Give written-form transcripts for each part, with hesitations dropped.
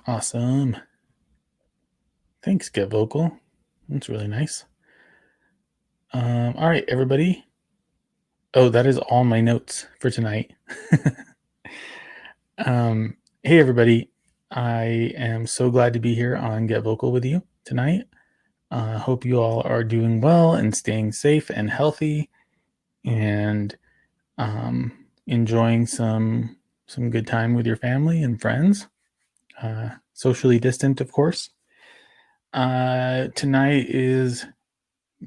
Awesome. Thanks, Get Vocal. That's really nice. All right, everybody. Oh, that is all my notes for tonight. Hey, everybody. I am so glad to be here on Get Vocal with you tonight. Hope you all are doing well and staying safe and healthy and enjoying some good time with your family and friends. Socially distant, of course. Tonight is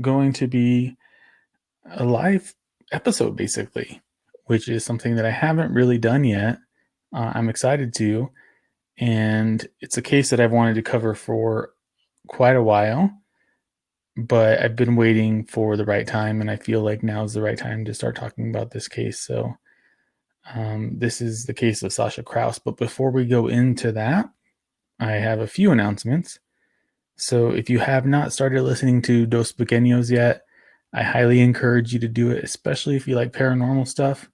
going to be a live episode, basically, which is something that I haven't really done yet. I'm excited to, and it's a case that I've wanted to cover for quite a while, but I've been waiting for the right time, and I feel like now's the right time to start talking about this case. So, this is the case of Sasha Krause. But before we go into that, I have a few announcements. So, if you have not started listening to Dos Pequeños yet, I highly encourage you to do it, especially if you like paranormal stuff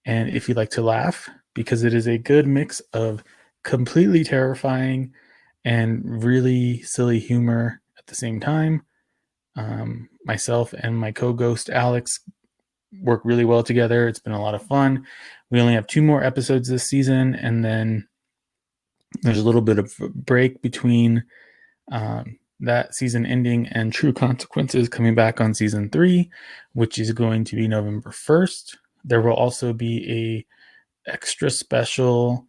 and if you like to laugh, because it is a good mix of completely terrifying and really silly humor at the same time. Myself and my co-ghost Alex work really well together. It's been a lot of fun. We only have 2 more episodes this season, and then there's a little bit of a break between that season ending and True Consequences coming back on season 3, which is going to be November 1st. There will also be a extra special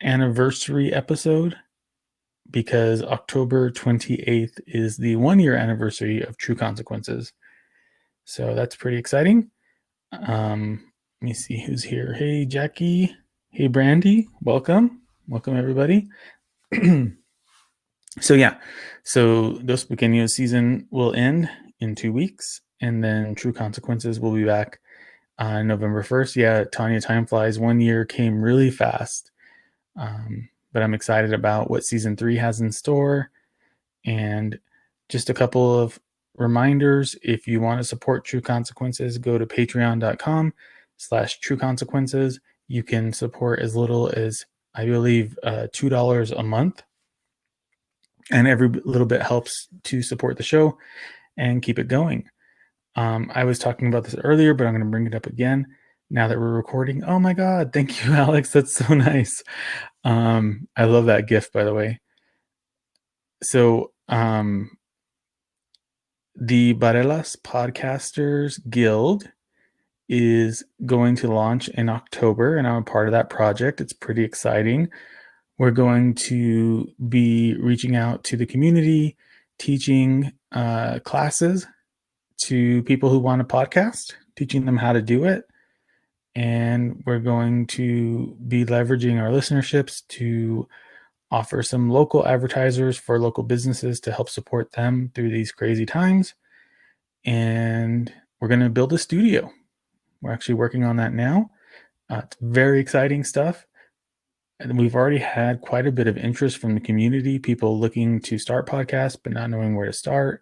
anniversary episode because October 28th is the 1-year anniversary of True Consequences. So that's pretty exciting. Let me see who's here. Hey, Jackie. Hey, Brandy. Welcome. Welcome, everybody. So Dos Pequeños season will end in 2 weeks, and then True Consequences will be back on November 1st. Yeah, Tanya, time flies. 1 year came really fast. But I'm excited about what season 3 has in store. And just a couple of reminders. If you want to support True Consequences, go to patreon.com/True Consequences. You can support as little as, I believe, $2 a month. And every little bit helps to support the show and keep it going. I was talking about this earlier, but I'm going to bring it up again now that we're recording. Oh my God. Thank you, Alex. That's so nice. I love that gift, by the way. So, the Barelas Podcasters Guild is going to launch in October, and I'm a part of that project. It's pretty exciting. We're going to be reaching out to the community, teaching classes to people who want a podcast, teaching them how to do it. And we're going to be leveraging our listenerships to offer some local advertisers for local businesses to help support them through these crazy times. And we're going to build a studio. We're actually working on that now. It's very exciting stuff. And we've already had quite a bit of interest from the community, people looking to start podcasts but not knowing where to start.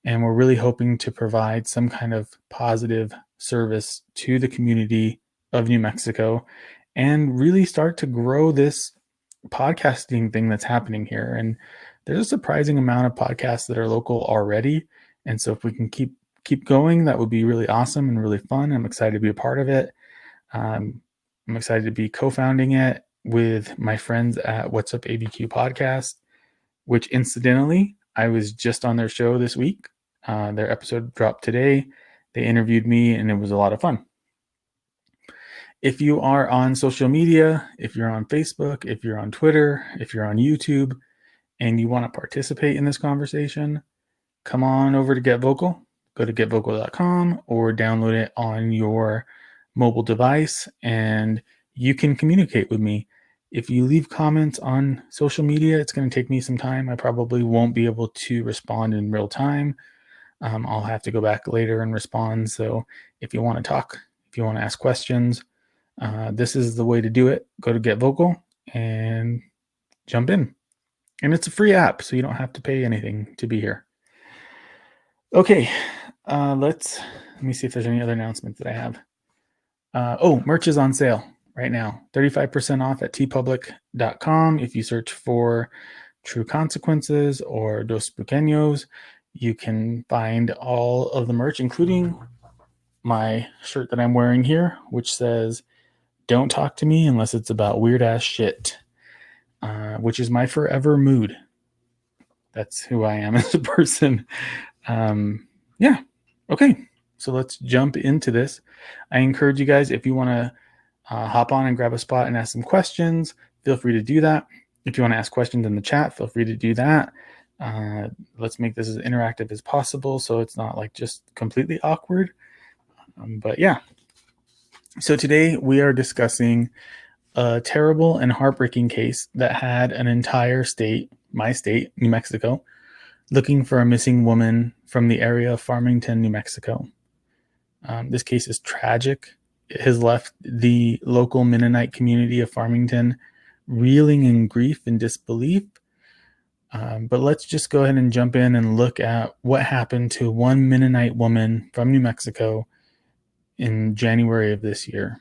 And we're really hoping to provide some kind of positive service to the community of New Mexico and really start to grow this podcasting thing that's happening here. And there's a surprising amount of podcasts that are local already. And so if we can keep going, that would be really awesome and really fun. I'm excited to be a part of it. I'm excited to be co-founding it with my friends at What's Up ABQ Podcast, which incidentally, I was just on their show this week. Their episode dropped today. They interviewed me, and it was a lot of fun. If you are on social media, if you're on Facebook, if you're on Twitter, if you're on YouTube, and you want to participate in this conversation, come on over to Get Vocal. Go to getvocal.com or download it on your mobile device, and you can communicate with me. If you leave comments on social media, it's going to take me some time. I probably won't be able to respond in real time. I'll have to go back later and respond. So if you want to talk, if you want to ask questions, this is the way to do it. Go to Get Vocal and jump in. And it's a free app, so you don't have to pay anything to be here. Okay, let me see if there's any other announcements that I have. Merch is on sale right now. 35% off at tpublic.com. If you search for True Consequences or Dos Pequeños, you can find all of the merch, including my shirt that I'm wearing here, which says, "Don't talk to me unless it's about weird ass shit," which is my forever mood. That's who I am as a person. Yeah. Okay. So let's jump into this. I encourage you guys, if you want to hop on and grab a spot and ask some questions, feel free to do that. If you want to ask questions in the chat, feel free to do that. Let's make this as interactive as possible so it's not like just completely awkward. But yeah. So today we are discussing a terrible and heartbreaking case that had an entire state, my state, New Mexico, looking for a missing woman from the area of Farmington, New Mexico. This case is tragic. It has left the local Mennonite community of Farmington reeling in grief and disbelief. But let's just go ahead and jump in and look at what happened to one Mennonite woman from New Mexico in January of this year.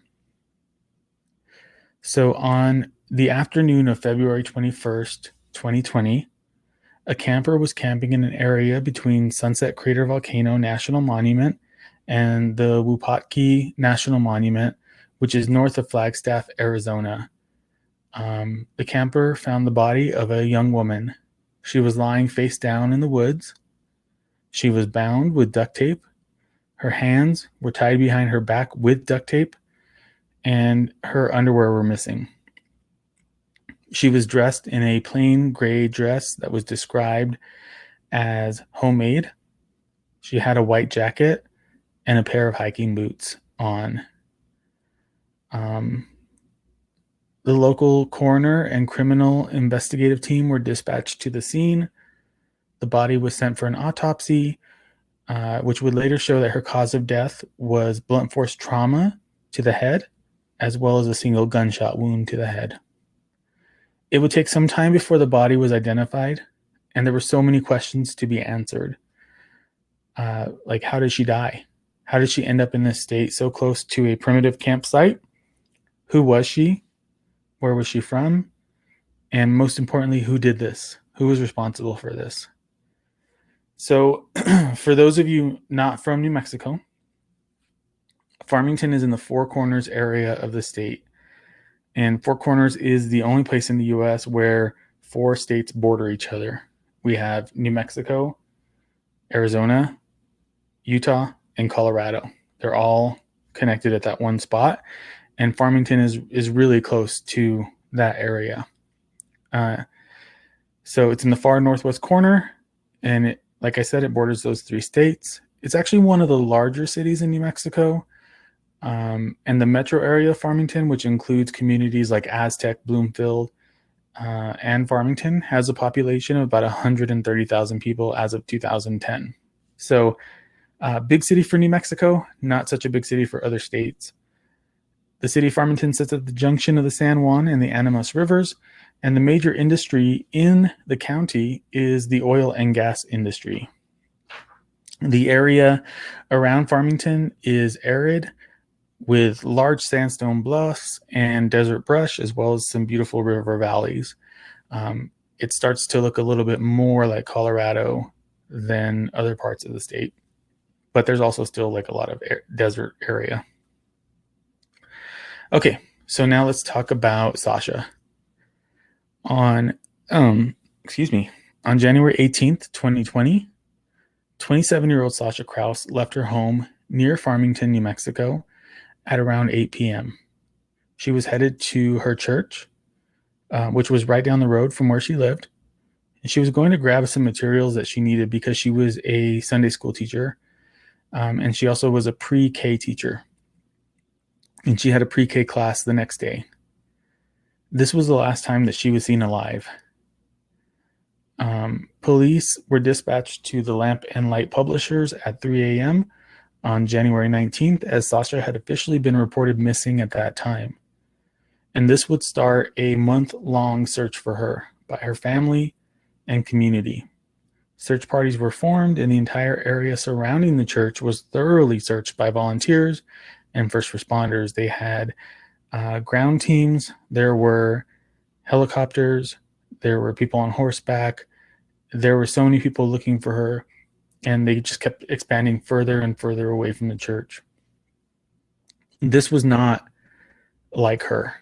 So on the afternoon of February 21st, 2020, a camper was camping in an area between Sunset Crater Volcano National Monument and the Wupatki National Monument, which is north of Flagstaff, Arizona. The camper found the body of a young woman. She was lying face down in the woods. She was bound with duct tape. Her hands were tied behind her back with duct tape, and her underwear were missing. She was dressed in a plain gray dress that was described as homemade. She had a white jacket and a pair of hiking boots on. The local coroner and criminal investigative team were dispatched to the scene. The body was sent for an autopsy, which would later show that her cause of death was blunt force trauma to the head, as well as a single gunshot wound to the head. It would take some time before the body was identified, and there were so many questions to be answered. Like, how did she die? How did she end up in this state so close to a primitive campsite? Who was she? Where was she from? And most importantly, who did this? Who was responsible for this? So for those of you not from New Mexico, Farmington is in the Four Corners area of the state. And Four Corners is the only place in the U.S. where four states border each other. We have New Mexico, Arizona, Utah, and Colorado. They're all connected at that one spot. And Farmington is really close to that area. So it's in the far northwest corner. And it, like I said, it borders those three states. It's actually one of the larger cities in New Mexico. And the metro area of Farmington, which includes communities like Aztec, Bloomfield, and Farmington, has a population of about 130,000 people as of 2010. So big city for New Mexico, not such a big city for other states. The city of Farmington sits at the junction of the San Juan and the Animas rivers, and the major industry in the county is the oil and gas industry. The area around Farmington is arid, with large sandstone bluffs and desert brush, as well as some beautiful river valleys. It starts to look a little bit more like Colorado than other parts of the state, but there's also still like a lot of desert area. Okay, so now let's talk about Sasha. On January 18th, 2020, 27-year-old Sasha Krause left her home near Farmington, New Mexico at around 8 p.m. She was headed to her church, which was right down the road from where she lived. And she was going to grab some materials that she needed because she was a Sunday school teacher. And she also was a pre-K teacher. And she had a pre-K class the next day. This was the last time that she was seen alive. Police were dispatched to the Lamp and Light publishers at 3 a.m. on January 19th, as Sasha had officially been reported missing at that time. And this would start a month-long search for her by her family and community. Search parties were formed, and the entire area surrounding the church was thoroughly searched by volunteers and first responders. They had ground teams, there were helicopters, there were people on horseback. There were so many people looking for her, and they just kept expanding further and further away from the church. This was not like her.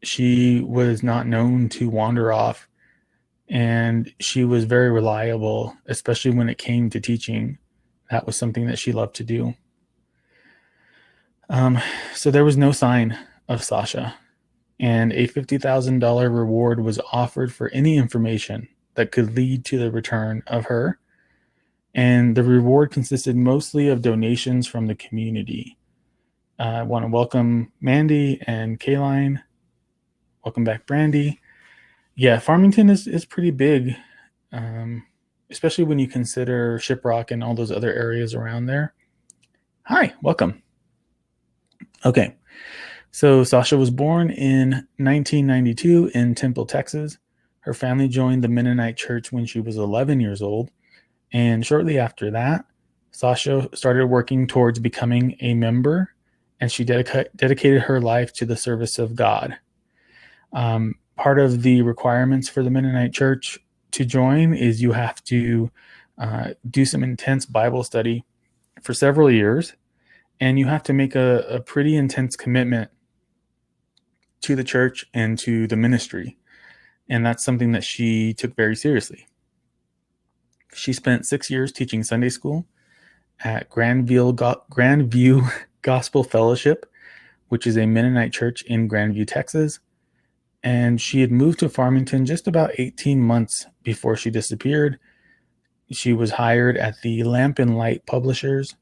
She was not known to wander off, and she was very reliable, especially when it came to teaching. That was something that she loved to do. So there was no sign of Sasha, and a $50,000 reward was offered for any information that could lead to the return of her. And the reward consisted mostly of donations from the community. I want to welcome Mandy and Kayline. Welcome back, Brandy. Yeah, Farmington is pretty big, especially when you consider Shiprock and all those other areas around there. Hi, welcome. Okay, so Sasha was born in 1992 in Temple, Texas. Her family joined the Mennonite church when she was 11 years old. And shortly after that, Sasha started working towards becoming a member, and she dedicated her life to the service of God. Part of the requirements for the Mennonite church to join is you have to do some intense Bible study for several years, and you have to make a pretty intense commitment to the church and to the ministry. And that's something that she took very seriously. She spent 6 years teaching Sunday school at Grandview Gospel Fellowship, which is a Mennonite church in Grandview, Texas. And she had moved to Farmington just about 18 months before she disappeared. She was hired at the Lamp and Light Publishers,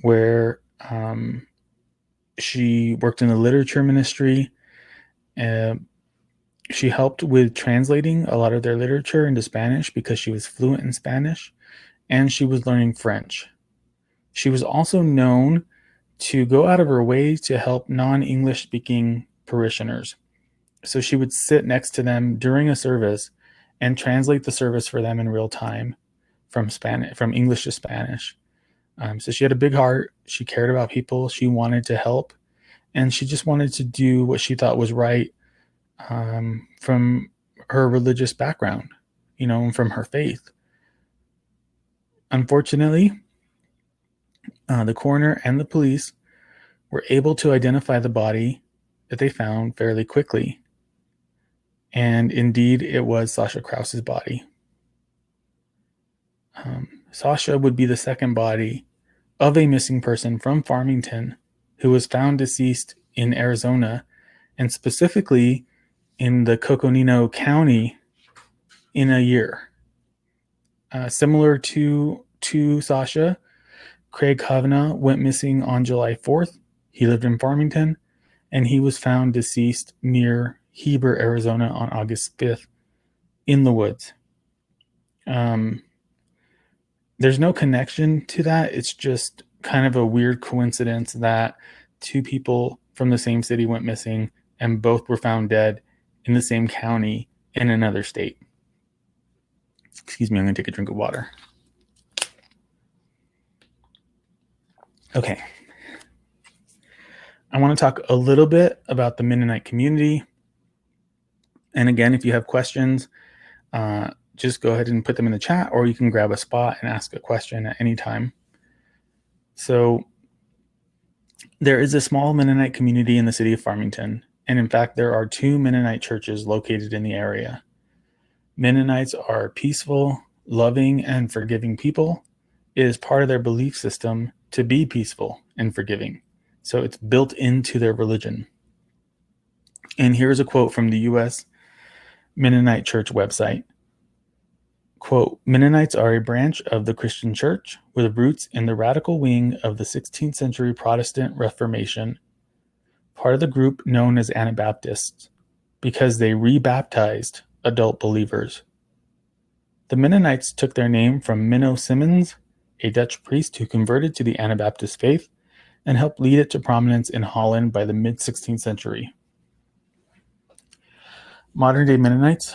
where she worked in the literature ministry. She helped with translating a lot of their literature into Spanish because she was fluent in Spanish, and she was learning French. She was also known to go out of her way to help non-English speaking parishioners. So she would sit next to them during a service and translate the service for them in real time from English to Spanish. So she had a big heart. She cared about people. She wanted to help, and she just wanted to do what she thought was right from her religious background, and from her faith. Unfortunately, the coroner and the police were able to identify the body that they found fairly quickly. And indeed, it was Sasha Krause's body. Sasha would be the second body of a missing person from Farmington who was found deceased in Arizona, and specifically in the Coconino County, in a year. Similar to Sasha, Craig Kavanagh went missing on July 4th. He lived in Farmington, and he was found deceased near Heber, Arizona on August 5th in the woods. There's no connection to that. It's just kind of a weird coincidence that two people from the same city went missing and both were found dead in the same county in another state. Excuse me, I'm going to take a drink of water. Okay. I want to talk a little bit about the Mennonite community. And again, if you have questions, just go ahead and put them in the chat, or you can grab a spot and ask a question at any time. So there is a small Mennonite community in the city of Farmington. And in fact, there are 2 Mennonite churches located in the area. Mennonites are peaceful, loving, and forgiving people. It is part of their belief system to be peaceful and forgiving. So it's built into their religion. And here's a quote from the U.S. Mennonite Church website. Quote, Mennonites are a branch of the Christian church with roots in the radical wing of the 16th century Protestant Reformation, part of the group known as Anabaptists, because they rebaptized adult believers. The Mennonites took their name from Menno Simons, a Dutch priest who converted to the Anabaptist faith and helped lead it to prominence in Holland by the mid-16th century. Modern-day Mennonites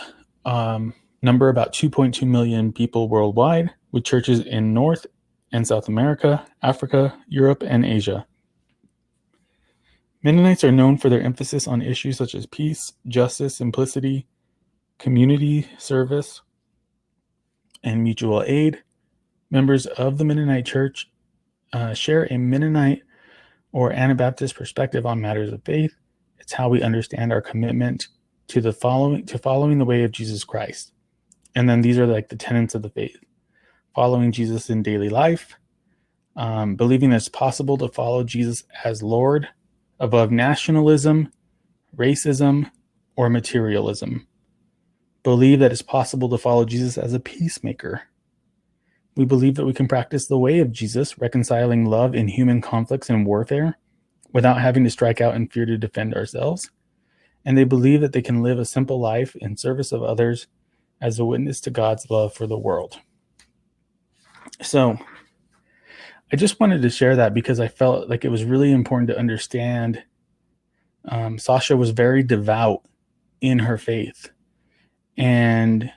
number about 2.2 million people worldwide, with churches in North and South America, Africa, Europe, and Asia. Mennonites are known for their emphasis on issues such as peace, justice, simplicity, community service, and mutual aid. Members of the Mennonite Church share a Mennonite or Anabaptist perspective on matters of faith. It's how we understand our commitment to following the way of Jesus Christ. And then these are like the tenets of the faith: following Jesus in daily life, believing that it's possible to follow Jesus as Lord above nationalism, racism, or materialism. Believe that it's possible to follow Jesus as a peacemaker. We believe that we can practice the way of Jesus, reconciling love in human conflicts and warfare without having to strike out in fear to defend ourselves. And they believe that they can live a simple life in service of others as a witness to God's love for the world. So I just wanted to share that because I felt like it was really important to understand. Sasha was very devout in her faith and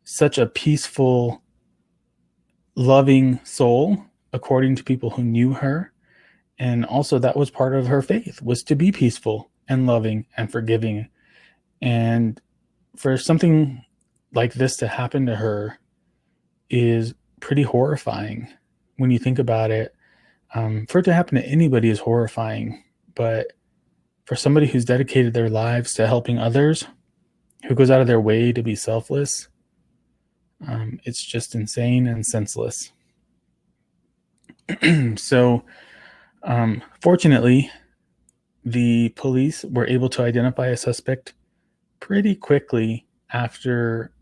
such a peaceful, loving soul, according to people who knew her. And also that was part of her faith, was to be peaceful and loving and forgiving. And for something like this to happen to her is pretty horrifying when you think about it. For it to happen to anybody is horrifying, but for somebody who's dedicated their lives to helping others, who goes out of their way to be selfless, it's just insane and senseless. So, fortunately, the police were able to identify a suspect pretty quickly after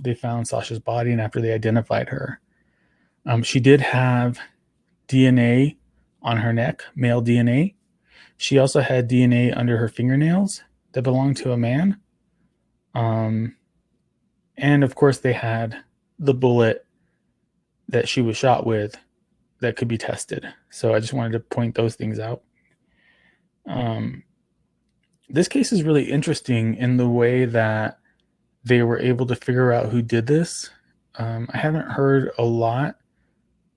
they found Sasha's body and after they identified her. She did have DNA on her neck, male DNA. She also had DNA under her fingernails that belonged to a man. And of course, they had the bullet that she was shot with that could be tested. So I just wanted to point those things out. This case is really interesting in the way that they were able to figure out who did this. I haven't heard a lot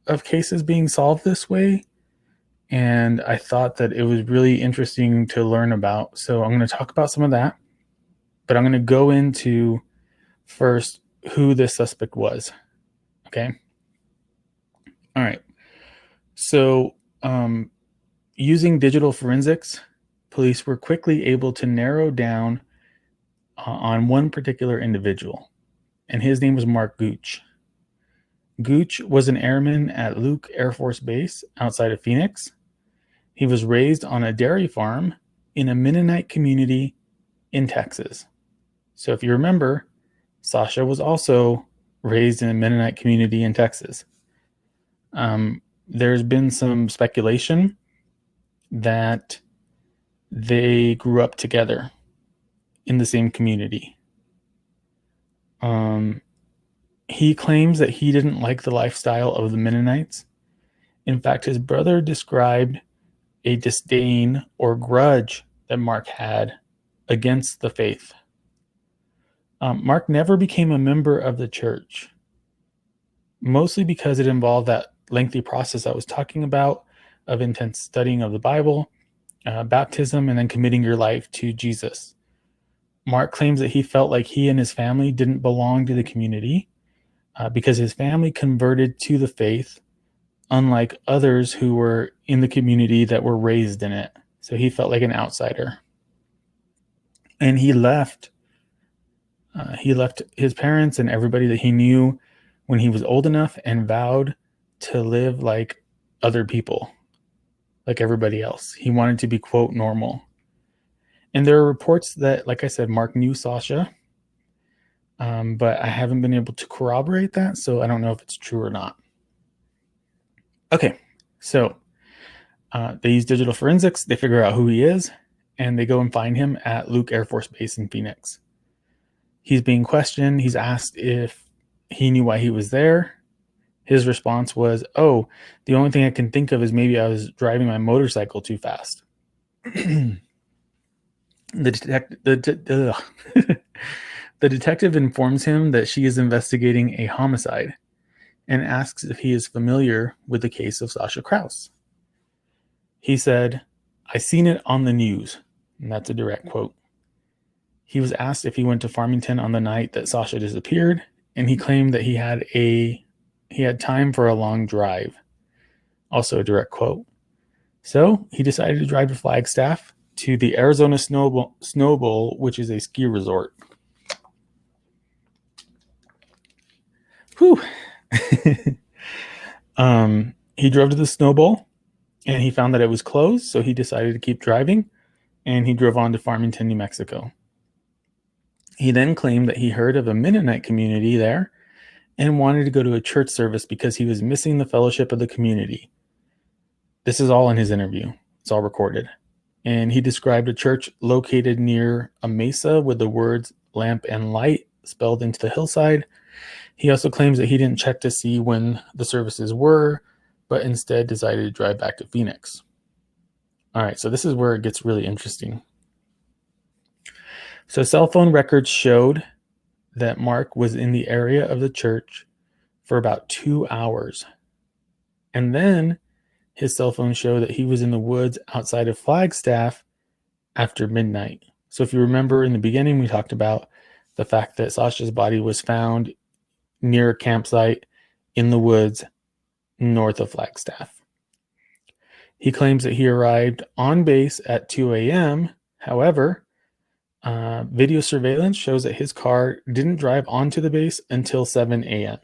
of cases being solved this way, and I thought that it was really interesting to learn about. So I'm going to talk about some of that, but I'm going to go into first who this suspect was. Okay. All right. So using digital forensics, police were quickly able to narrow down on one particular individual, and his name was Mark Gooch. Gooch was an airman at Luke Air Force Base outside of Phoenix. He was raised on a dairy farm in a Mennonite community in Texas. So if you remember, Sasha was also raised in a Mennonite community in Texas. There's been some speculation that they grew up together in the same community. He claims that he didn't like the lifestyle of the Mennonites. In fact, his brother described a disdain or grudge that Mark had against the faith. Mark never became a member of the church, mostly because it involved that lengthy process I was talking about of intense studying of the Bible, baptism, and then committing your life to Jesus. Mark claims that he felt like he and his family didn't belong to the community because his family converted to the faith, unlike others who were in the community that were raised in it. So he felt like an outsider. And he left his parents and everybody that he knew when he was old enough and vowed to live like other people, like everybody else. He wanted to be, quote, normal. And there are reports that, like I said, Mark knew Sasha, but I haven't been able to corroborate that, so I don't know if it's true or not. Okay, so they use digital forensics, they figure out who he is, and they go and find him at Luke Air Force Base in Phoenix. He's being questioned. He's asked if he knew why he was there. His response was, "Oh, the only thing I can think of is maybe I was driving my motorcycle too fast." The detective informs him that she is investigating a homicide and asks if he is familiar with the case of Sasha Krause. He said, I seen it on the news. And that's a direct quote. He was asked if he went to Farmington on the night that Sasha disappeared, and he claimed that he had time for a long drive. Also a direct quote. So he decided to drive to Flagstaff to the Arizona Snow Bowl, which is a ski resort. Whew. He drove to the Snow Bowl and he found that it was closed, so he decided to keep driving and he drove on to Farmington, New Mexico. He then claimed that he heard of a Mennonite community there and wanted to go to a church service because he was missing the fellowship of the community. This is all in his interview. It's all recorded. And he described a church located near a mesa with the words lamp and light spelled into the hillside. He also claims that he didn't check to see when the services were, but instead decided to drive back to Phoenix. All right, so this is where it gets really interesting. So cell phone records showed that Mark was in the area of the church for about 2 hours. And then his cell phone showed that he was in the woods outside of Flagstaff after midnight. So if you remember in the beginning, we talked about the fact that Sasha's body was found near a campsite in the woods north of Flagstaff. He claims that he arrived on base at 2 a.m. However, video surveillance shows that his car didn't drive onto the base until 7 a.m.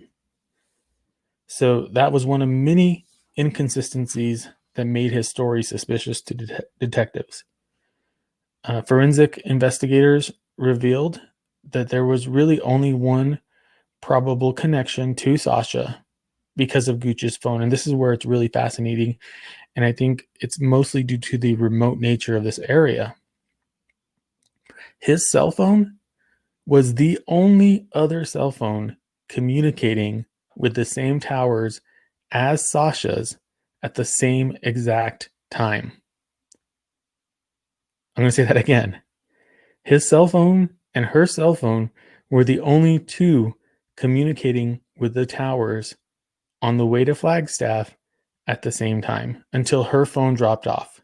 So that was one of many inconsistencies that made his story suspicious to detectives. Forensic investigators revealed that there was really only one probable connection to Sasha because of Gooch's phone. And this is where it's really fascinating. And I think it's mostly due to the remote nature of this area. His cell phone was the only other cell phone communicating with the same towers as Sasha's at the same exact time. I'm going to say that again. His cell phone and her cell phone were the only two communicating with the towers on the way to Flagstaff at the same time until her phone dropped off.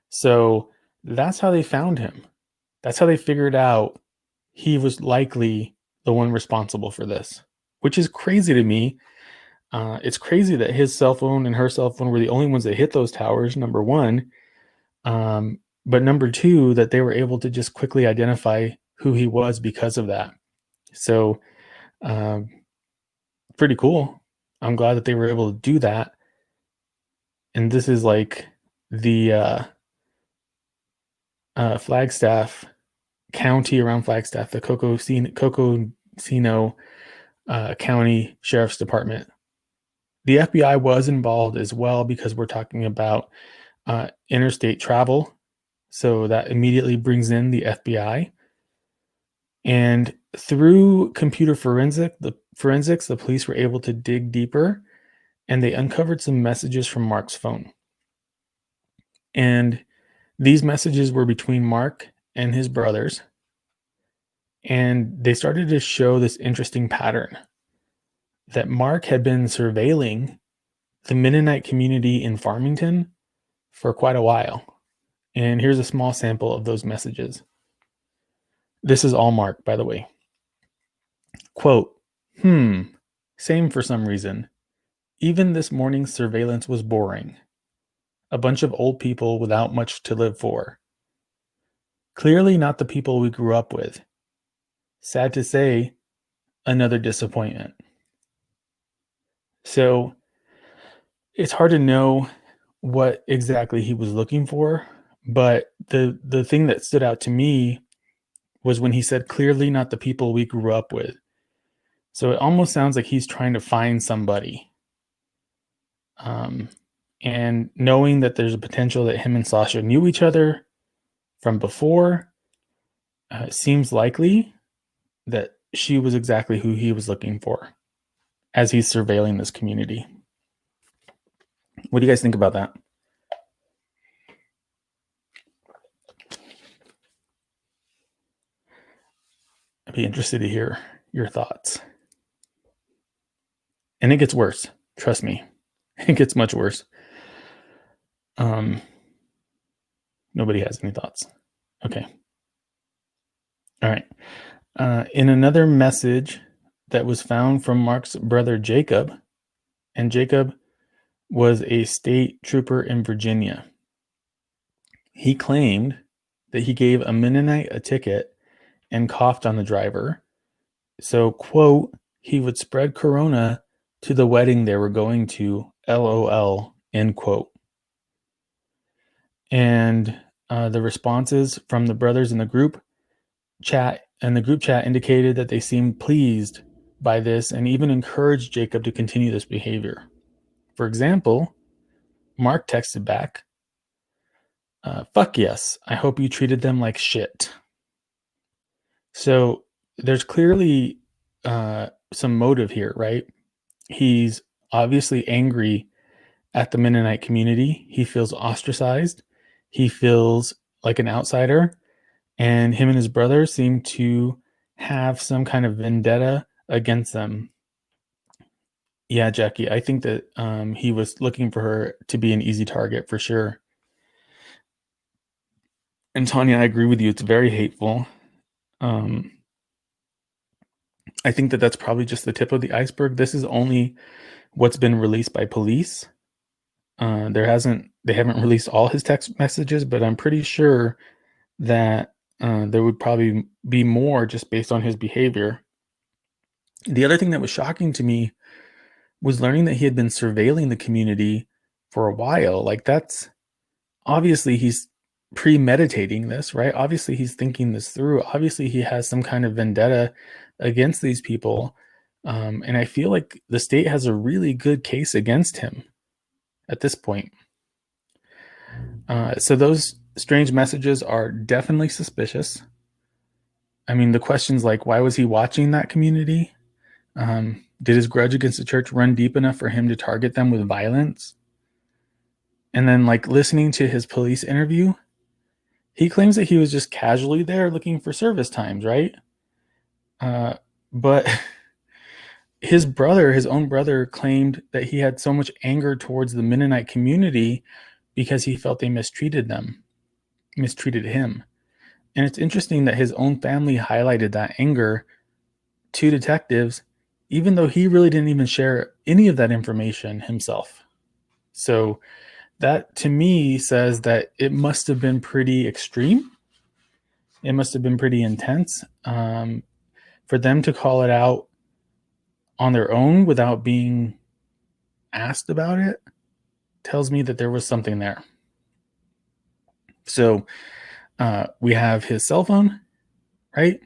So that's how they found him. That's how they figured out he was likely the one responsible for this, which is crazy to me. It's crazy that his cell phone and her cell phone were the only ones that hit those towers, number one. But number two, that they were able to just quickly identify who he was because of that. So pretty cool. I'm glad that they were able to do that. And this is like the Flagstaff County around Flagstaff, the Cocosino County Sheriff's Department. The FBI was involved as well because we're talking about interstate travel. So that immediately brings in the FBI. And through computer forensics, the police were able to dig deeper and they uncovered some messages from Mark's phone. And these messages were between Mark and his brothers. And they started to show this interesting pattern that Mark had been surveilling the Mennonite community in Farmington for quite a while. And here's a small sample of those messages. This is all Mark, by the way. Quote, same for some reason. Even this morning's surveillance was boring. A bunch of old people without much to live for. Clearly not the people we grew up with. Sad to say, another disappointment. So it's hard to know what exactly he was looking for, but the thing that stood out to me was when he said, clearly not the people we grew up with. So it almost sounds like he's trying to find somebody. And knowing that there's a potential that him and Sasha knew each other from before, seems likely that she was exactly who he was looking for as he's surveilling this community. What do you guys think about that? I'd be interested to hear your thoughts. And it gets worse. Trust me. It gets much worse. Nobody has any thoughts. Okay. All right. In another message that was found from Mark's brother Jacob, and Jacob was a state trooper in Virginia. He claimed that he gave a Mennonite a ticket and coughed on the driver. So, quote, he would spread corona to the wedding they were going to, LOL, end quote. And the responses from the brothers in the group chat indicated that they seemed pleased by this and even encouraged Jacob to continue this behavior. For example, Mark texted back, fuck yes, I hope you treated them like shit. So there's clearly some motive here, right? He's obviously angry at the Mennonite community. He feels ostracized. He feels like an outsider. And him and his brother seem to have some kind of vendetta against them. Yeah, Jackie, I think that he was looking for her to be an easy target for sure. And Tanya, I agree with you. It's very hateful. I think that that's probably just the tip of the iceberg. This is only what's been released by police. They haven't released all his text messages, but I'm pretty sure that there would probably be more just based on his behavior. The other thing that was shocking to me was learning that he had been surveilling the community for a while. Like, that's obviously he's premeditating this, right? Obviously he's thinking this through. Obviously he has some kind of vendetta against these people. And I feel like the state has a really good case against him at this point. So those strange messages are definitely suspicious. I mean, the questions like, why was he watching that community? Did his grudge against the church run deep enough for him to target them with violence? And then, like, listening to his police interview, he claims that he was just casually there looking for service times, right? But his own brother, claimed that he had so much anger towards the Mennonite community because he felt they mistreated him. And it's interesting that his own family highlighted that anger to detectives, even though he really didn't even share any of that information himself. So that, to me, says that it must have been pretty extreme. It must have been pretty intense for them to call it out on their own without being asked about it. Tells me that there was something there. So we have his cell phone, right,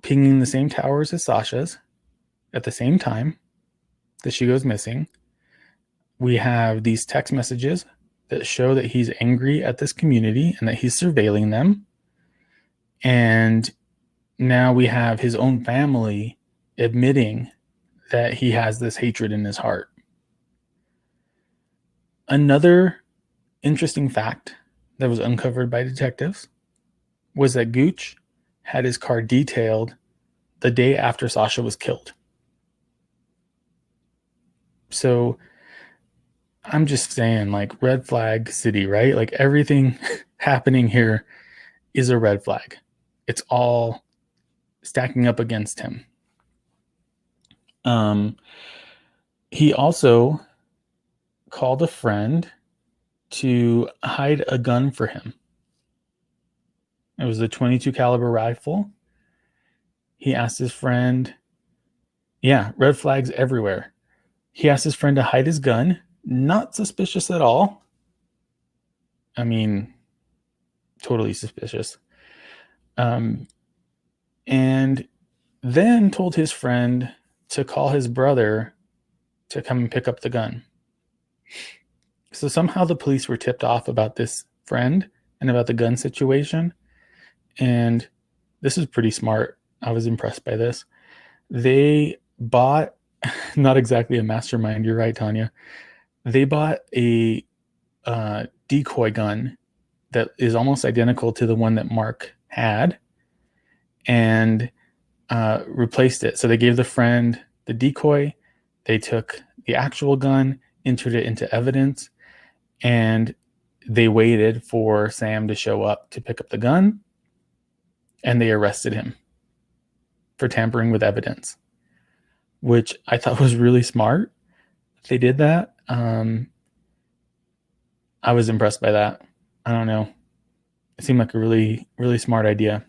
pinging the same towers as Sasha's at the same time that she goes missing. We have these text messages that show that he's angry at this community and that he's surveilling them. And now we have his own family admitting that he has this hatred in his heart. Another interesting fact that was uncovered by detectives was that Gooch had his car detailed the day after Sasha was killed. So I'm just saying, like, red flag city, right? Like, everything happening here is a red flag. It's all stacking up against him. He also called a friend to hide a gun for him. It was a .22 caliber rifle. He asked his friend, yeah, red flags everywhere. He asked his friend to hide his gun. Not suspicious at all. I mean, totally suspicious. And then told his friend to call his brother to come and pick up the gun. So somehow the police were tipped off about this friend and about the gun situation. And this is pretty smart. I was impressed by this. They bought, not exactly a mastermind, you're right, Tanya. They bought a decoy gun that is almost identical to the one that Mark had and replaced it. So they gave the friend the decoy. They took the actual gun, entered it into evidence, and they waited for Sam to show up to pick up the gun, and they arrested him for tampering with evidence, which I thought was really smart. They did that. I was impressed by that. I don't know. It seemed like a really, really smart idea.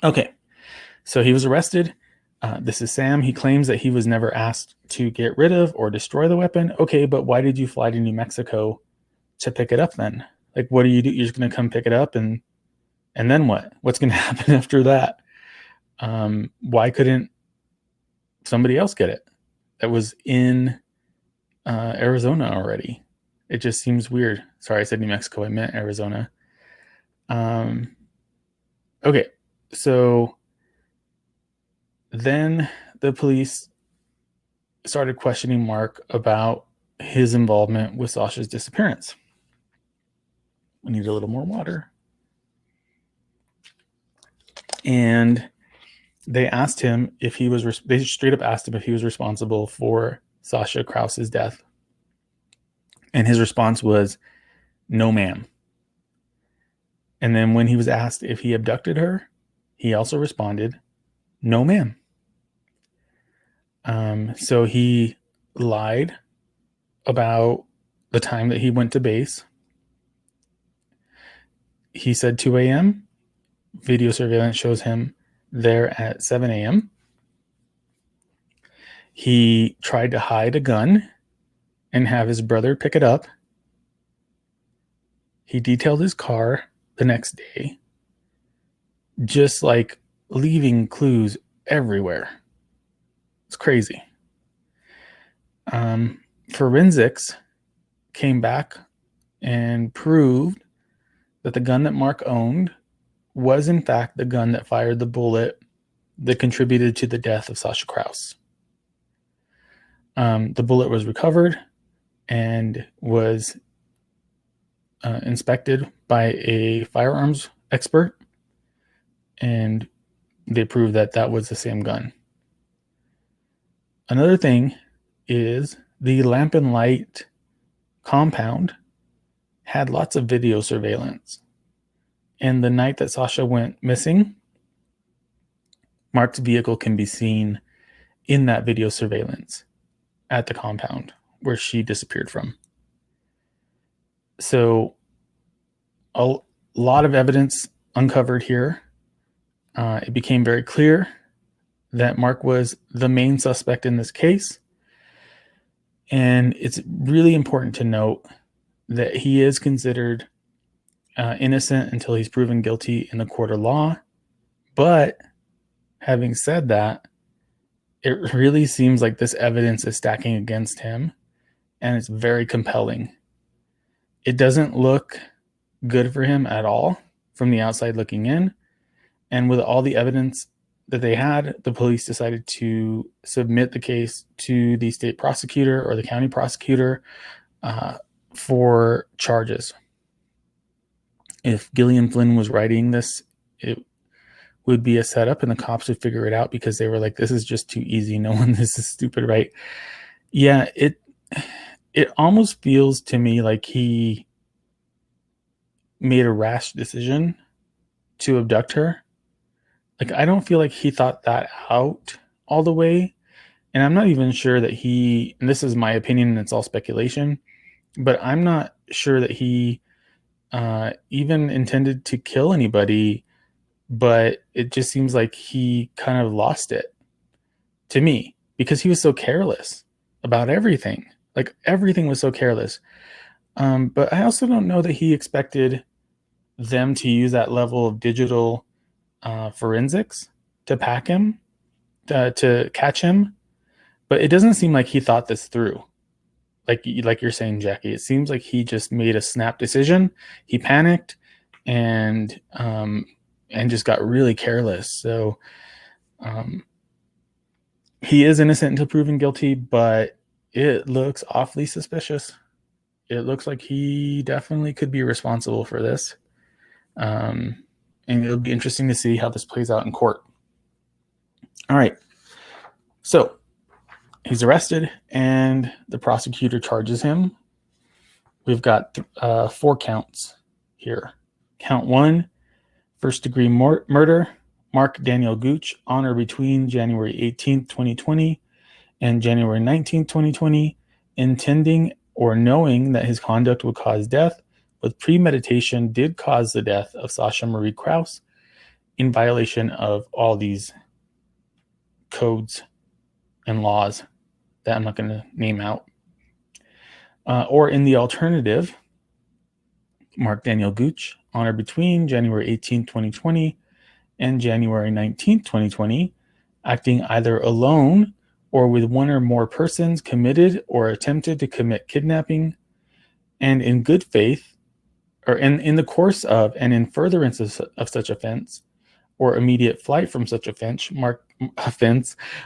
Okay, so he was arrested. This is Sam. He claims that he was never asked to get rid of or destroy the weapon. Okay, but why did you fly to New Mexico to pick it up then? Like, what do? You're just going to come pick it up and then what? What's going to happen after that? Why couldn't somebody else get it that was in Arizona already? It just seems weird. Sorry, I said New Mexico. I meant Arizona. Okay, so then the police started questioning Mark about his involvement with Sasha's disappearance. I need a little more water. And they asked him if he was, they straight up asked him if he was responsible for Sasha Krause's death. And his response was, no, ma'am. And then when he was asked if he abducted her, he also responded, no, ma'am. So he lied about the time that he went to base. He said 2 a.m. Video surveillance shows him there at 7 a.m. He tried to hide a gun and have his brother pick it up. He detailed his car the next day, just like leaving clues everywhere. It's crazy. Forensics came back and proved that the gun that Mark owned was in fact the gun that fired the bullet that contributed to the death of Sasha Krause. The bullet was recovered and was inspected by a firearms expert, and they proved that that was the same gun. Another thing is the Lamp and Light compound had lots of video surveillance. And the night that Sasha went missing, Mark's vehicle can be seen in that video surveillance at the compound where she disappeared from. So a lot of evidence uncovered here. It became very clear that Mark was the main suspect in this case. And it's really important to note that he is considered innocent until he's proven guilty in the court of law. But having said that, it really seems like this evidence is stacking against him, and it's very compelling. It doesn't look good for him at all from the outside looking in. And with all the evidence that they had, the police decided to submit the case to the state prosecutor or the county prosecutor for charges. If Gillian Flynn was writing this, it would be a setup and the cops would figure it out because they were like, this is just too easy. No one, this is stupid, right? Yeah, it almost feels to me like he made a rash decision to abduct her. Like, I don't feel like he thought that out all the way. And I'm not even sure that he, and this is my opinion and it's all speculation, but I'm not sure that he even intended to kill anybody, but it just seems like he kind of lost it to me because he was so careless about everything. Like, everything was so careless. But I also don't know that he expected them to use that level of digital forensics to pack him, to catch him. But it doesn't seem like he thought this through. Like you're saying, Jackie, it seems like he just made a snap decision. He panicked and just got really careless. So he is innocent until proven guilty, but it looks awfully suspicious. It looks like he definitely could be responsible for this. And it'll be interesting to see how this plays out in court. All right. So he's arrested and the prosecutor charges him we've got 4 counts here. Count 1, first-degree murder, Mark Daniel Gooch, on or between January 18th, 2020 and January 19th, 2020, intending or knowing that his conduct would cause death with premeditation did cause the death of Sasha Marie Krause in violation of all these codes and laws that I'm not going to name out. Or in the alternative, Mark Daniel Gooch, on or between January 18, 2020 and January 19, 2020, acting either alone or with one or more persons, committed or attempted to commit kidnapping, and in good faith, or in the course of and in furtherance of such offense, or immediate flight from such offense,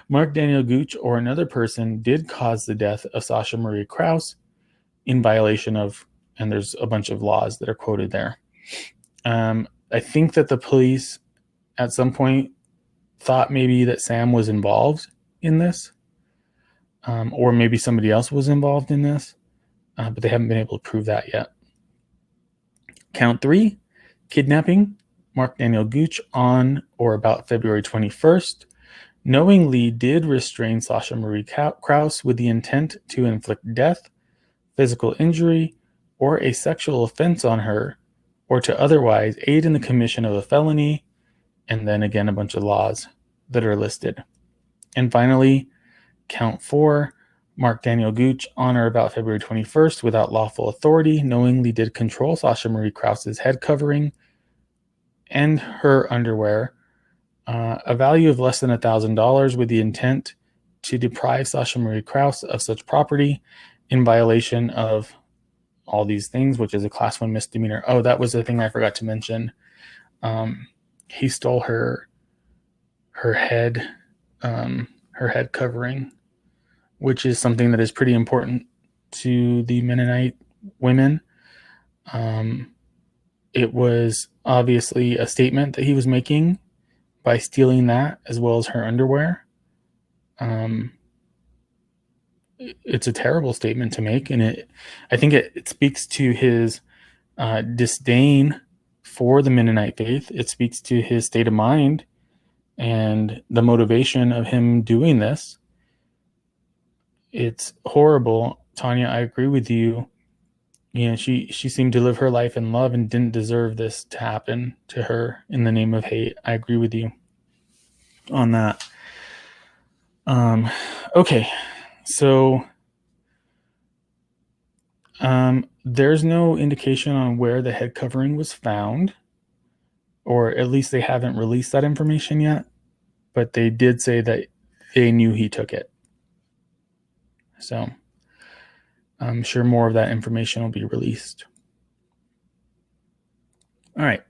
Mark Daniel Gooch or another person did cause the death of Sasha Marie Krause in violation of, and there's a bunch of laws that are quoted there. I think that the police at some point thought maybe that Sam was involved in this, or maybe somebody else was involved in this, but they haven't been able to prove that yet. Count 3, kidnapping, Mark Daniel Gooch on or about February 21st, knowingly did restrain Sasha Marie Krause with the intent to inflict death, physical injury, or a sexual offense on her, or to otherwise aid in the commission of a felony, and then again a bunch of laws that are listed. And finally, count 4, Mark Daniel Gooch on or about February 21st without lawful authority knowingly did control Sasha Marie Krause's head covering and her underwear, a value of less than $1,000 with the intent to deprive Sasha Marie Krause of such property in violation of all these things, which is a class 1 misdemeanor. Oh, that was the thing I forgot to mention. He stole her head covering, which is something that is pretty important to the Mennonite women. It was obviously a statement that he was making by stealing that, as well as her underwear. It's a terrible statement to make, and I think it speaks to his disdain for the Mennonite faith. It speaks to his state of mind and the motivation of him doing this. It's horrible. Tanya, I agree with you. You know, she seemed to live her life in love and didn't deserve this to happen to her in the name of hate. I agree with you on that. Okay, so there's no indication on where the head covering was found, or at least they haven't released that information yet, but they did say that they knew he took it. So I'm sure more of that information will be released. All right.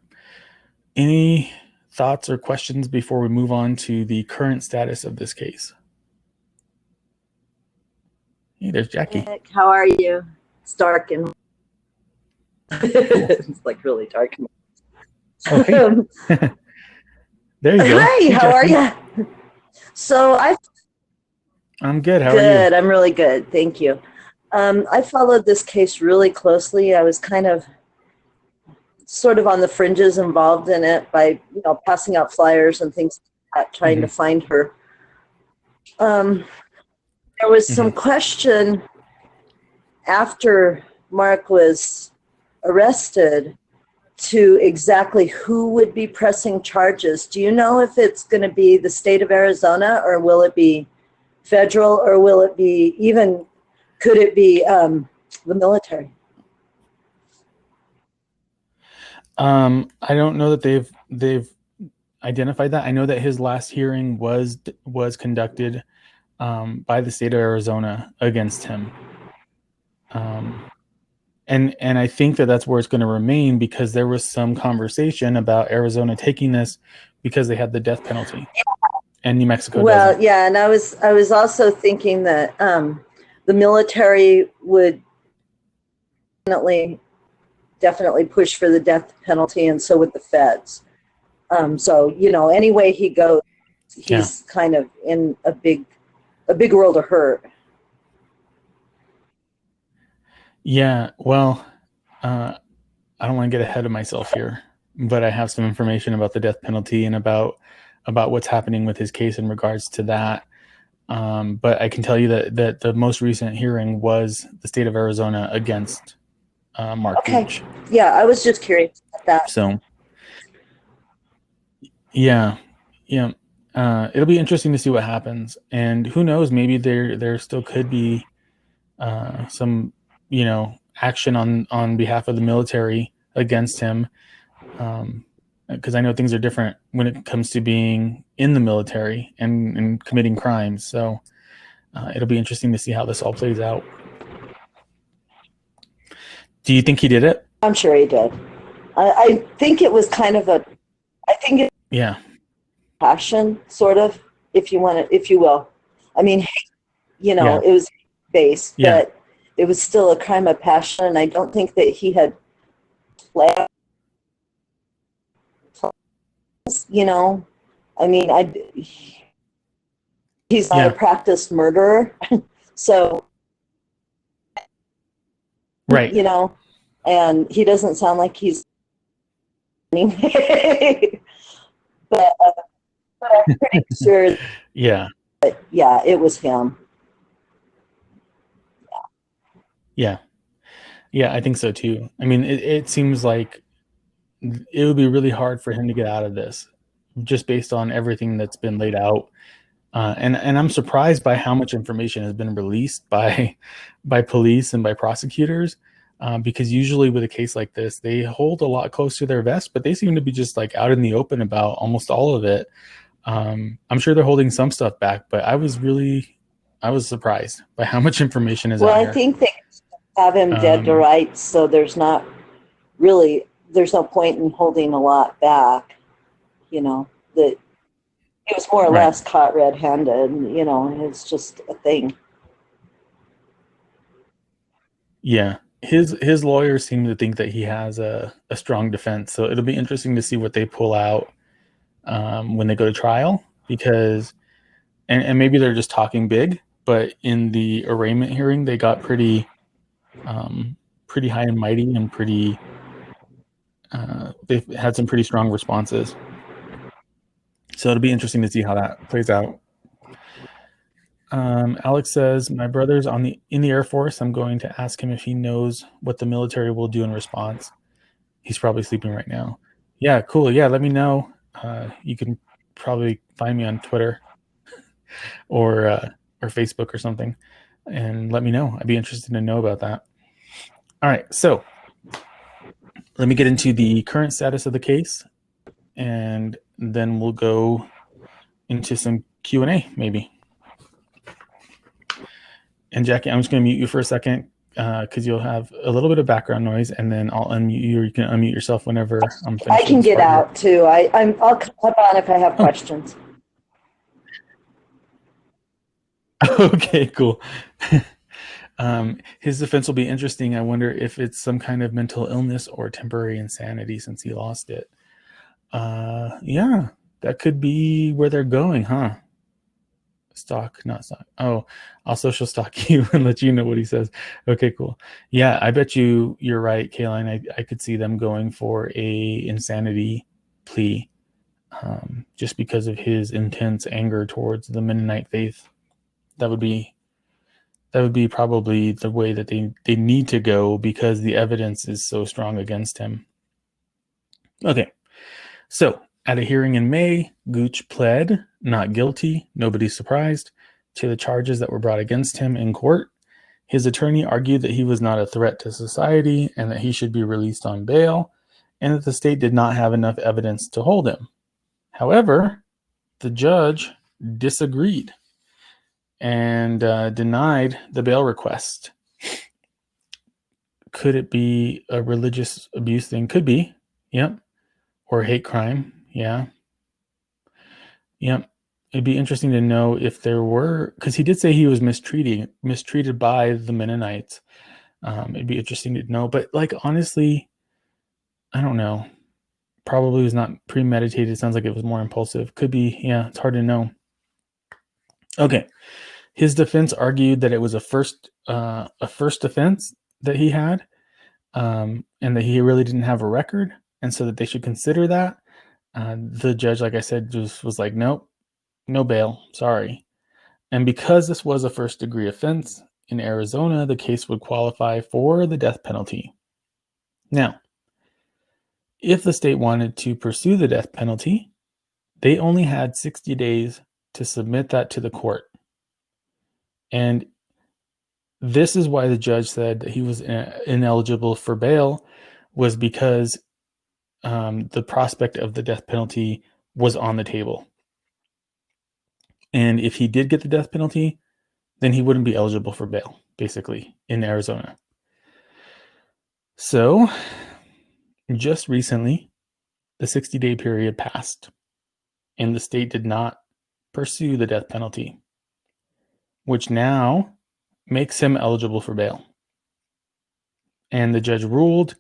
Any thoughts or questions before we move on to the current status of this case? Hey, there's Jackie. Nick, how are you? It's dark and it's like really dark. Oh, hey. There you go. Hey, how are you? So I'm good. How are you? Good. I'm really good. Thank you. I followed this case really closely. I was kind of sort of on the fringes involved in it by, passing out flyers and things like that, trying to find her. There was some question after Mark was arrested to exactly who would be pressing charges. Do you know if it's going to be the state of Arizona, or will it be federal, or will it be could it be the military? I don't know that they've identified that. I know that his last hearing was conducted by the state of Arizona against him. And I think that that's where it's going to remain, because there was some conversation about Arizona taking this because they had the death penalty, and New Mexico doesn't. Yeah, and I was also thinking that the military would definitely push for the death penalty, and so would the feds. So any way he goes, he's kind of in a big world of hurt. Yeah, well, I don't want to get ahead of myself here, but I have some information about the death penalty and about what's happening with his case in regards to that. But I can tell you that the most recent hearing was the state of Arizona against Mark Okay. Gooch. Yeah, I was just curious about that. So yeah, yeah, it'll be interesting to see what happens, and who knows, maybe there still could be some action on behalf of the military against him, because I know things are different when it comes to being in the military and committing crimes. So it'll be interesting to see how this all plays out. Do you think he did it? I'm sure he did. I think it was kind of a, I think it's Yeah, passion, sort of, if you want to, if you will. I mean, yeah, it was based, yeah, but it was still a crime of passion. And I don't think that he had plans, you know. I mean, he's not a yeah. practiced murderer. So, Right. and he doesn't sound like he's anyway. but, but I'm pretty sure, Yeah, yeah, it was him. yeah, yeah. I think so too. I mean, it seems like it would be really hard for him to get out of this, just based on everything that's been laid out. And I'm surprised by how much information has been released by by police and by prosecutors, because usually with a case like this, they hold a lot close to their vest, but they seem to be just like out in the open about almost all of it. I'm sure they're holding some stuff back, but I was surprised by how much information is Well, out I here. think they have him dead to Um, rights, so there's no point in holding a lot back. That he was more or right. less caught red-handed. It's just a thing. Yeah. His lawyers seem to think that he has a strong defense. So it'll be interesting to see what they pull out when they go to trial, because and maybe they're just talking big, but in the arraignment hearing they got pretty high and mighty and pretty they've had some pretty strong responses. So it'll be interesting to see how that plays out. Alex says, "My brother's in the Air Force. I'm going to ask him if he knows what the military will do in response. He's probably sleeping right now." Yeah, cool. Yeah, let me know. You can probably find me on Twitter or or Facebook or something, and let me know. I'd be interested to know about that. All right, so let me get into the current status of the case, and then we'll go into some Q&A maybe. And Jackie, I'm just going to mute you for a second because you'll have a little bit of background noise, and then I'll unmute you, or you can unmute yourself whenever I'm I finished with can this get part here. out too. I'll come up on if I have Oh, questions. okay, cool. His defense will be interesting. I wonder if it's some kind of mental illness or temporary insanity since he lost it. Yeah, that could be where they're going, huh? Stalk, not stalk. Oh, I'll social stalk you and let you know what he says. Okay, cool. Yeah, I bet you're right, Kaylin. I could see them going for a insanity plea, just because of his intense anger towards the Mennonite faith. That would be probably the way that they need to go because the evidence is so strong against him. Okay, so at a hearing in May, Gooch pled not guilty, nobody's surprised, to the charges that were brought against him in court. His attorney argued that he was not a threat to society and that he should be released on bail, and that the state did not have enough evidence to hold him. However, the judge disagreed and denied the bail request. Could it be a religious abuse thing? Could be. Yep. Or hate crime. Yeah. Yep. It'd be interesting to know if there were, because he did say he was mistreated by the Mennonites. It'd be interesting to know, but like honestly, I don't know. Probably was not premeditated. It sounds like it was more impulsive. Could be. Yeah, it's hard to know. Okay. His defense argued that it was a first offense, that he had, and that he really didn't have a record, and so that they should consider that. The judge, like I said, just was like, nope, no bail, sorry. And because this was a first degree offense in Arizona, the case would qualify for the death penalty. Now, if the state wanted to pursue the death penalty, they only had 60 days to submit that to the court. And this is why the judge said that he was ineligible for bail, was because the prospect of the death penalty was on the table. And if he did get the death penalty, then he wouldn't be eligible for bail, basically, in Arizona. So, just recently, the 60-day period passed, and the state did not pursue the death penalty, which now makes him eligible for bail. And the judge ruled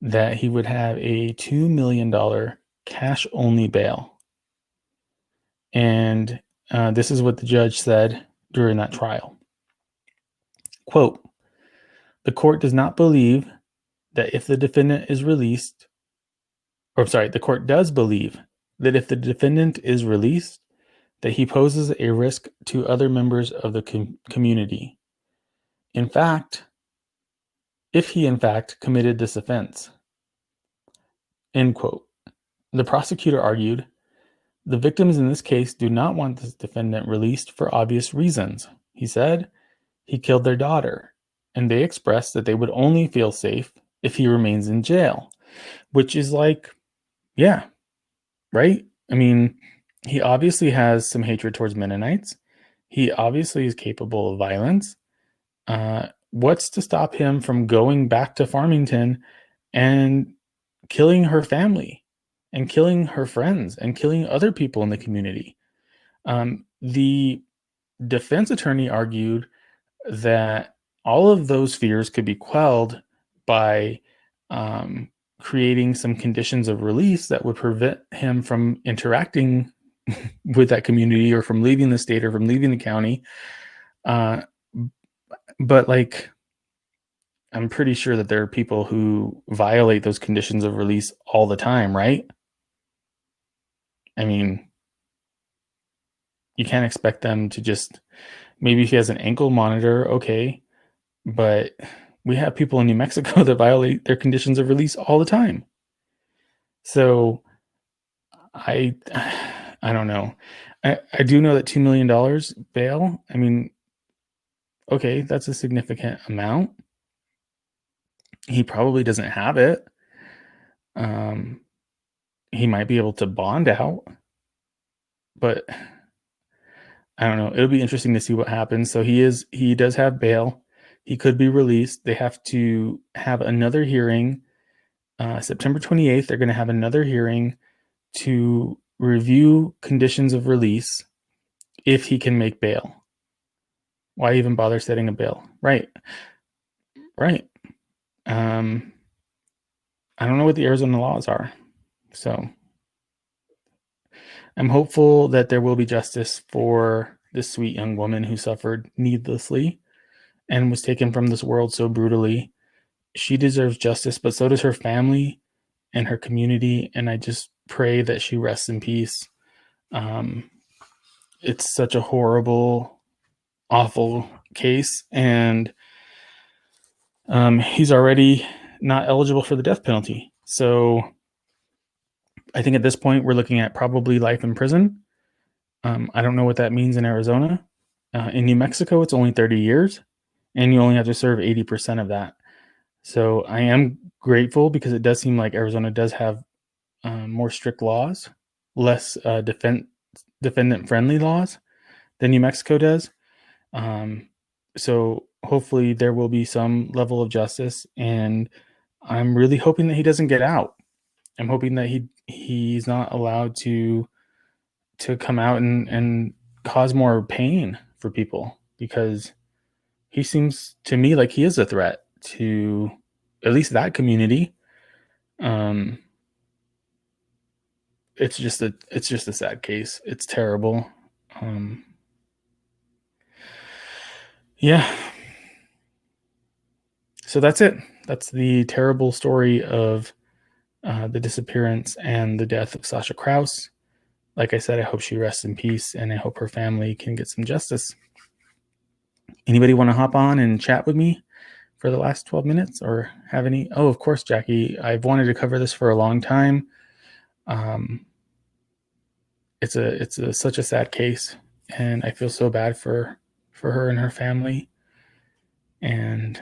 that he would have a $2 million cash-only bail. And this is what the judge said during that trial. Quote, "The court does not believe that if the defendant is released, the court does believe that if the defendant is released, that he poses a risk to other members of the community. In fact, if he in fact committed this offense." End quote. The prosecutor argued, "The victims in this case do not want this defendant released for obvious reasons." He said, "He killed their daughter, and they expressed that they would only feel safe if he remains in jail." Which is like, yeah, right? I mean, he obviously has some hatred towards Mennonites. He obviously is capable of violence. What's to stop him from going back to Farmington and killing her family and killing her friends and killing other people in the community? The defense attorney argued that all of those fears could be quelled by creating some conditions of release that would prevent him from interacting with that community or from leaving the state or from leaving the county. But like, I'm pretty sure that there are people who violate those conditions of release all the time, right? I mean, you can't expect them to just, maybe if he has an ankle monitor, okay, but we have people in New Mexico that violate their conditions of release all the time. So I don't know. I do know that $2 million bail, I mean, okay, that's a significant amount. He probably doesn't have it. He might be able to bond out, but I don't know. It'll be interesting to see what happens. So he does have bail. He could be released. They have to have another hearing. September 28th, they're going to have another hearing to review conditions of release if he can make bail. Why even bother setting a bail? Right. I don't know what the Arizona laws are. So I'm hopeful that there will be justice for this sweet young woman who suffered needlessly and was taken from this world so brutally. She deserves justice, but so does her family and her community. And I just pray that she rests in peace. It's such a horrible, awful case. And he's already not eligible for the death penalty. So I think at this point, we're looking at probably life in prison. I don't know what that means in Arizona. In New Mexico, it's only 30 years, and you only have to serve 80% of that. So I am grateful because it does seem like Arizona does have more strict laws, less defendant-friendly laws than New Mexico does. So hopefully there will be some level of justice, and I'm really hoping that he doesn't get out. I'm hoping that he's not allowed to come out and cause more pain for people, because he seems to me like he is a threat to at least that community. It's just a sad case. It's terrible. Yeah. So that's it. That's the terrible story of the disappearance and the death of Sasha Krause. Like I said, I hope she rests in peace, and I hope her family can get some justice. Anybody want to hop on and chat with me for the last 12 minutes or have any? Oh, of course, Jackie. I've wanted to cover this for a long time. It's such a sad case, and I feel so bad for her and her family. And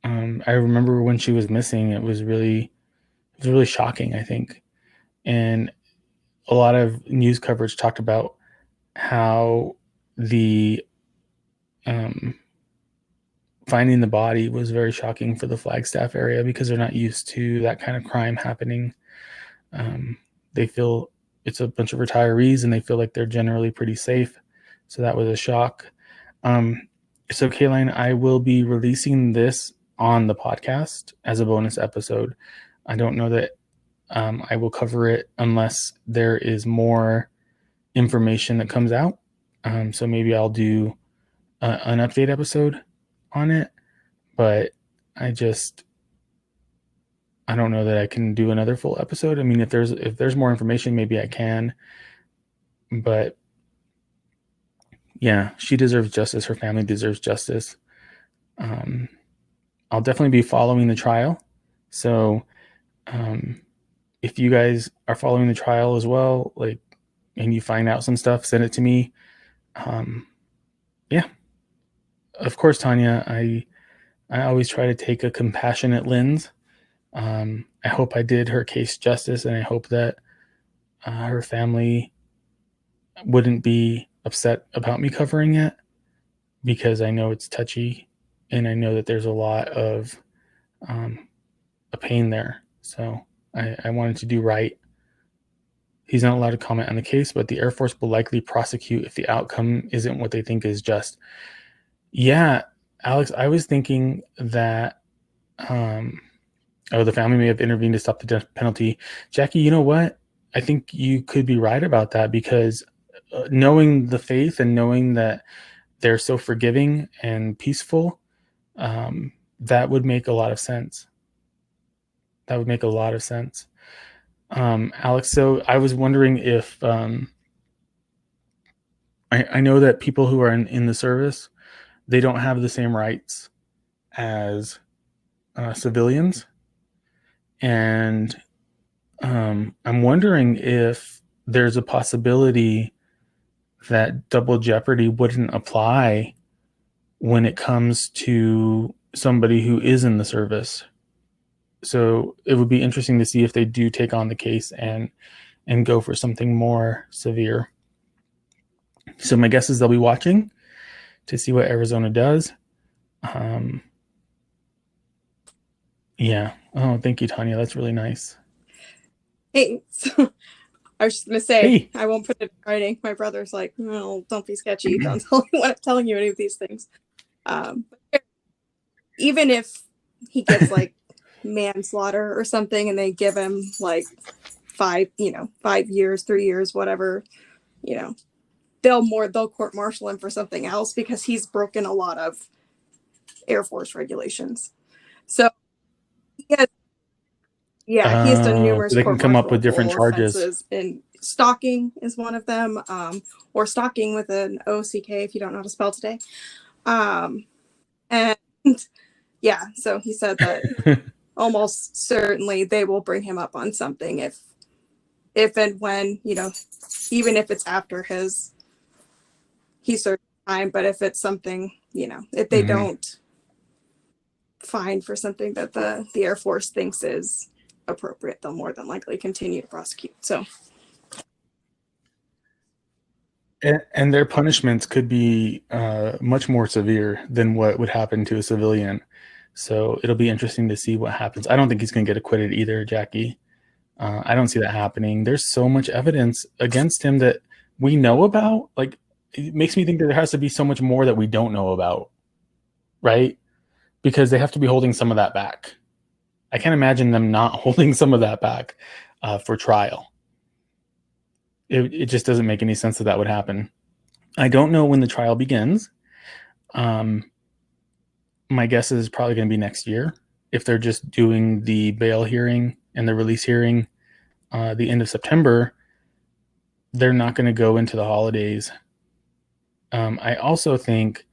I remember when she was missing, it was really shocking, I think. And a lot of news coverage talked about how the finding the body was very shocking for the Flagstaff area because they're not used to that kind of crime happening. They feel it's a bunch of retirees and they feel like they're generally pretty safe. So that was a shock. So Kayline, I will be releasing this on the podcast as a bonus episode. I don't know that I will cover it unless there is more information that comes out. So maybe I'll do an update episode on it, but I don't know that I can do another full episode. I mean, if there's more information, maybe I can, but yeah, she deserves justice. Her family deserves justice. I'll definitely be following the trial. So, if you guys are following the trial as well, like, and you find out some stuff, send it to me. Yeah, of course, Tanya, I always try to take a compassionate lens. I hope I did her case justice, and I hope that her family wouldn't be upset about me covering it because I know it's touchy, and I know that there's a lot of a pain there. So I wanted to do right. He's not allowed to comment on the case, but the Air Force will likely prosecute if the outcome isn't what they think is just. Yeah, Alex, I was thinking that the family may have intervened to stop the death penalty. Jackie, you know what? I think you could be right about that because knowing the faith and knowing that they're so forgiving and peaceful, that would make a lot of sense. That would make a lot of sense. Alex, so I was wondering if I know that people who are in the service, they don't have the same rights as civilians. And I'm wondering if there's a possibility that double jeopardy wouldn't apply when it comes to somebody who is in the service. So it would be interesting to see if they do take on the case and go for something more severe. So my guess is they'll be watching to see what Arizona does. Yeah. Oh, thank you, Tanya. That's really nice. Hey, so I was just going to say, Hey. I won't put it in writing. My brother's like, no, don't be sketchy. Don't tell me when I'm telling you any of these things. Even if he gets like manslaughter or something and they give him like 5 years, 3 years, whatever, they'll court martial him for something else because he's broken a lot of Air Force regulations. So he has done numerous so they can come up with different charges. offenses, and stalking is one of them, or stalking with an OCK if you don't know how to spell today. And yeah, so he said that almost certainly they will bring him up on something if and when, even if it's after he served time, but if it's something, if they don't find for something that the Air Force thinks is appropriate, they'll more than likely continue to prosecute. So, and their punishments could be much more severe than what would happen to a civilian. So it'll be interesting to see what happens. I don't think he's going to get acquitted either, Jackie. I don't see that happening. There's so much evidence against him that we know about. Like, it makes me think that there has to be so much more that we don't know about, right? Because they have to be holding some of that back. I can't imagine them not holding some of that back for trial. It just doesn't make any sense that would happen. I don't know when the trial begins. My my guess is probably going to be next year. If they're just doing the bail hearing and the release hearing the end of September, they're not going to go into the holidays. I also think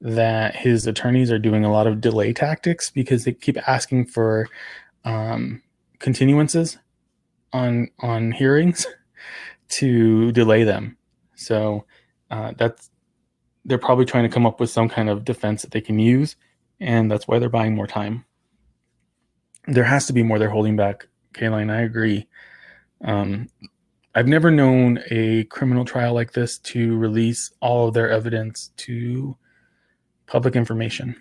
that his attorneys are doing a lot of delay tactics because they keep asking for continuances on hearings to delay them. So they're probably trying to come up with some kind of defense that they can use, and that's why they're buying more time. There has to be more they're holding back, Kayleen. I agree. I've never known a criminal trial like this to release all of their evidence to public information.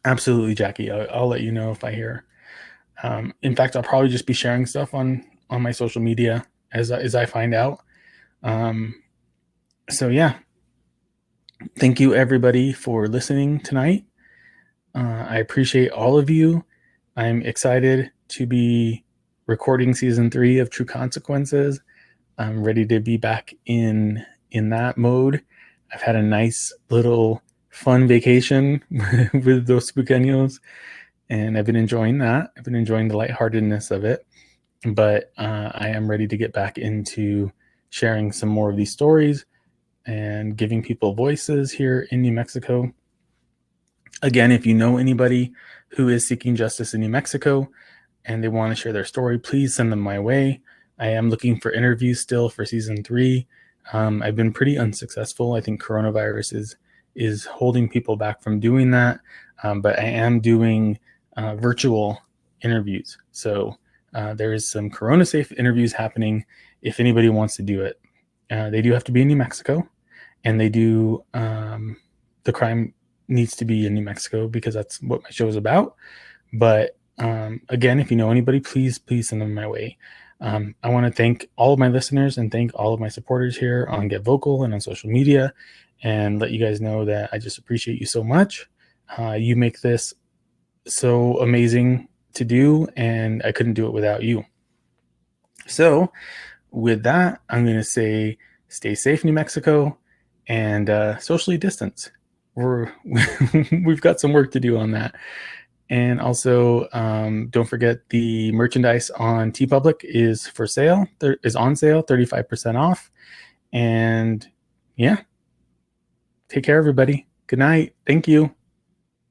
Absolutely, Jackie. I'll let you know if I hear. In fact, I'll probably just be sharing stuff on my social media as I find out. So yeah, thank you everybody for listening tonight. I appreciate all of you. I'm excited to be recording season 3 of True Consequences. I'm ready to be back in that mode. I've had a nice little fun vacation with Dos Pequeños, and I've been enjoying that. I've been enjoying the lightheartedness of it, but I am ready to get back into sharing some more of these stories and giving people voices here in New Mexico. Again, if you know anybody who is seeking justice in New Mexico and they want to share their story, please send them my way. I am looking for interviews still for season 3. I've been pretty unsuccessful. I think coronavirus is holding people back from doing that, but I am doing virtual interviews. So there is some corona-safe interviews happening if anybody wants to do it. They do have to be in New Mexico, and they do the crime needs to be in New Mexico because that's what my show is about. But again, if you know anybody, please send them my way. I want to thank all of my listeners and thank all of my supporters here on Get Vocal and on social media, and let you guys know that I just appreciate you so much. You make this so amazing to do, and I couldn't do it without you. So with that, I'm going to say stay safe, New Mexico, and socially distance. We've got some work to do on that. And also, don't forget the merchandise on TeePublic is for sale. There is on sale, 35% off. And yeah, take care, everybody. Good night. Thank you.